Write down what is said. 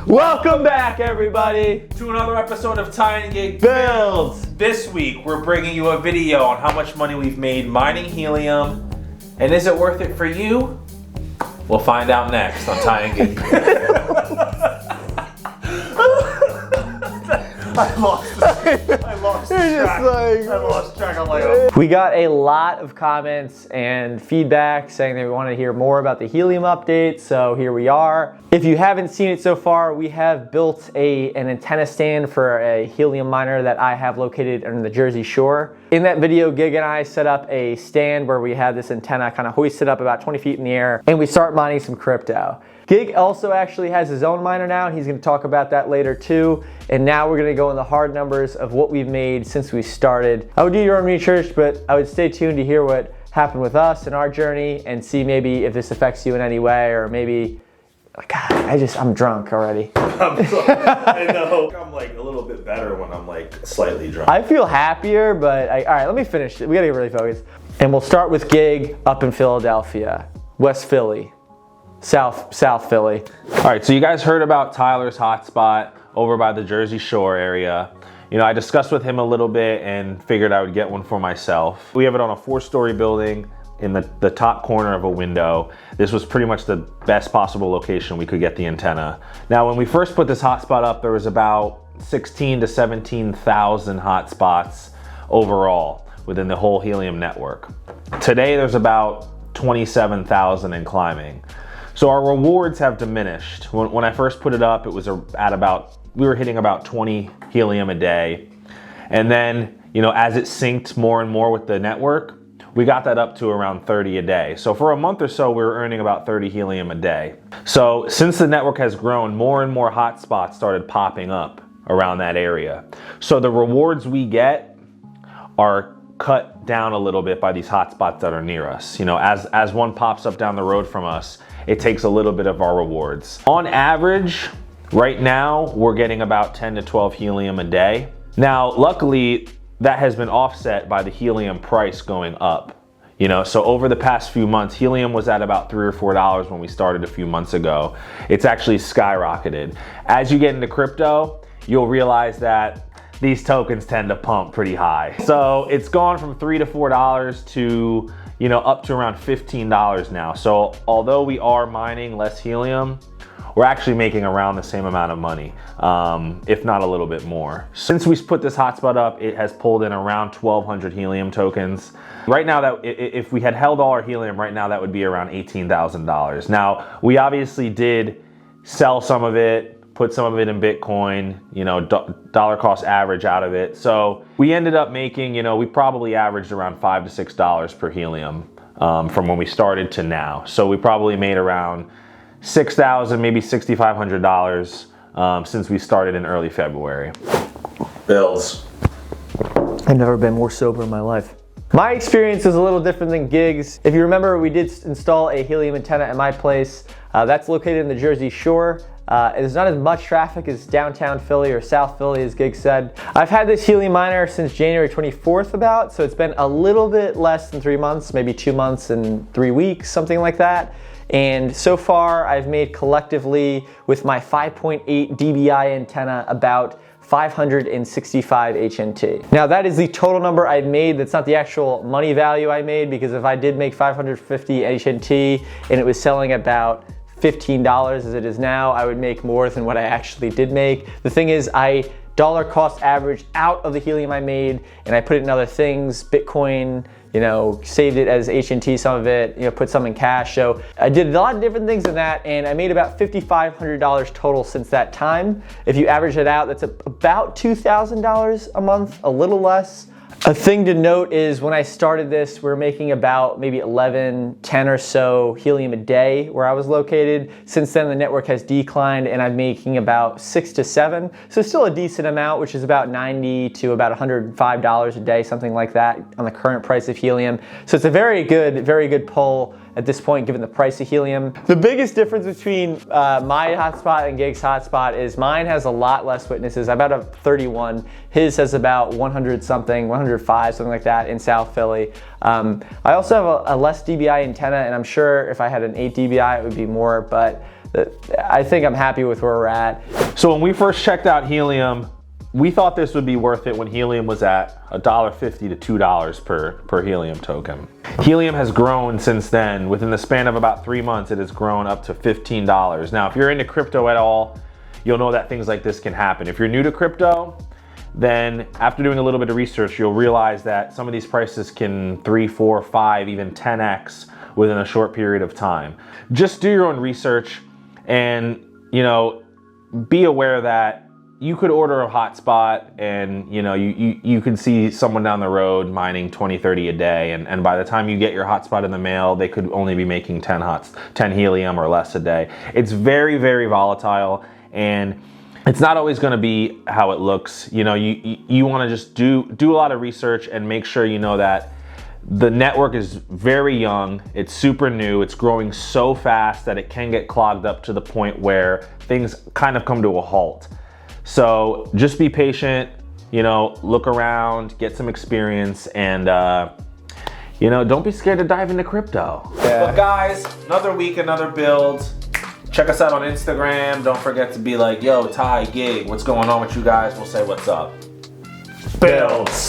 Welcome back, everybody, to another episode of Tying Gig Builds. This week, we're bringing you a video on how much money we've made mining helium. And is it worth it for you? We'll find out next on Tying Gig Builds. I lost track. I'm like, We got a lot of comments and feedback saying they wanted to hear more about the helium update, so here we are. If you haven't seen it so far, we have built an antenna stand for a helium miner that I have located on the Jersey Shore. In that video, Gig and I set up a stand where we had this antenna kind of hoisted up about 20 feet in the air, and we start mining some crypto. Gig also actually has his own miner now, and he's going to talk about that later too. And now we're going to go in the hard numbers of what we've made since we started. I would do your own research, but I would stay tuned to hear what happened with us and our journey and see maybe if this affects you in any way, or maybe, God, I'm drunk already. I know. I'm like a little bit better when I'm like slightly drunk. I feel happier, but all right, let me finish. We got to get really focused. And we'll start with Gig up in Philadelphia, West Philly. South Philly. All right, so you guys heard about Tyler's hotspot over by the Jersey Shore area. You know, I discussed with him a little bit and figured I would get one for myself. We have it on a 4-story building in the top corner of a window. This was pretty much the best possible location we could get the antenna. Now, when we first put this hotspot up, there was about 16 to 17,000 hotspots overall within the whole helium network. Today, there's about 27,000 and climbing. So our rewards have diminished. When I first put it up, it was we were hitting about 20 helium a day. And then, you know, as it synced more and more with the network, we got that up to around 30 a day. So for a month or so, we were earning about 30 helium a day. So since the network has grown, more and more hotspots started popping up around that area. So the rewards we get are cut down a little bit by these hotspots that are near us. You know, as one pops up down the road from us, it takes a little bit of our rewards. On average, right now, we're getting about 10 to 12 helium a day. Now, luckily, that has been offset by the helium price going up. You know, so over the past few months, helium was at about $3 or $4 when we started a few months ago. It's actually skyrocketed. As you get into crypto, you'll realize that these tokens tend to pump pretty high. So it's gone from $3 to $4 to, you know, up to around $15 now. So although we are mining less helium, we're actually making around the same amount of money, if not a little bit more. Since we put this hotspot up, it has pulled in around 1,200 helium tokens. Right now, that if we had held all our helium right now, that would be around $18,000. Now, we obviously did sell some of it, put some of it in Bitcoin, you know, dollar cost average out of it. So we ended up making, you know, we probably averaged around $5 to $6 per helium from when we started to now. So we probably made around $6,000, maybe $6,500 since we started in early February. Bills. I've never been more sober in my life. My experience is a little different than Gig's. If you remember, we did install a helium antenna at my place. That's located in the Jersey Shore. There's not as much traffic as downtown Philly or South Philly, as Gig said. I've had this helium miner since January 24th about, so it's been a little bit less than 3 months, maybe 2 months and 3 weeks, something like that. And so far, I've made collectively with my 5.8 dBi antenna about 565 HNT. Now that is the total number I've made. That's not the actual money value I made, because if I did make 550 HNT and it was selling about $15 as it is now, I would make more than what I actually did make. The thing is, I dollar cost average out of the helium I made, and I put it in other things, Bitcoin, you know, saved it as HNT, some of it, you know, put some in cash. So I did a lot of different things in that, and I made about $5,500 total since that time. If you average it out, that's about $2,000 a month, a little less. A thing to note is when I started this, we were making about maybe 10 or so helium a day where I was located. Since then, the network has declined and I'm making about 6 to 7. So still a decent amount, which is about $90 to about $105 a day, something like that on the current price of helium. So it's a very good pull at this point, given the price of helium. The biggest difference between my hotspot and Gig's hotspot is mine has a lot less witnesses, about a 31. His has about 100 something, 105, something like that in South Philly. I also have a less dBi antenna, and I'm sure if I had an 8 dBi, it would be more, but I think I'm happy with where we're at. So when we first checked out Helium, we thought this would be worth it when Helium was at $1.50 to $2 per Helium token. Helium has grown since then. Within the span of about 3 months, it has grown up to $15. Now, if you're into crypto at all, you'll know that things like this can happen. If you're new to crypto, then after doing a little bit of research, you'll realize that some of these prices can 3, 4, 5, even 10x within a short period of time. Just do your own research and, you know, be aware that you could order a hotspot and, you know, you could see someone down the road mining 20, 30 a day. And by the time you get your hotspot in the mail, they could only be making 10 helium or less a day. It's very, very volatile, and it's not always going to be how it looks. You know, you want to just do a lot of research and make sure you know that the network is very young, it's super new, it's growing so fast that it can get clogged up to the point where things kind of come to a halt. So just be patient, you know, look around, get some experience, and you know, don't be scared to dive into crypto. Yeah. But guys, another week, another build. Check us out on Instagram. Don't forget to be like, yo, Ty, Gig, what's going on with you guys? We'll say what's up. Builds.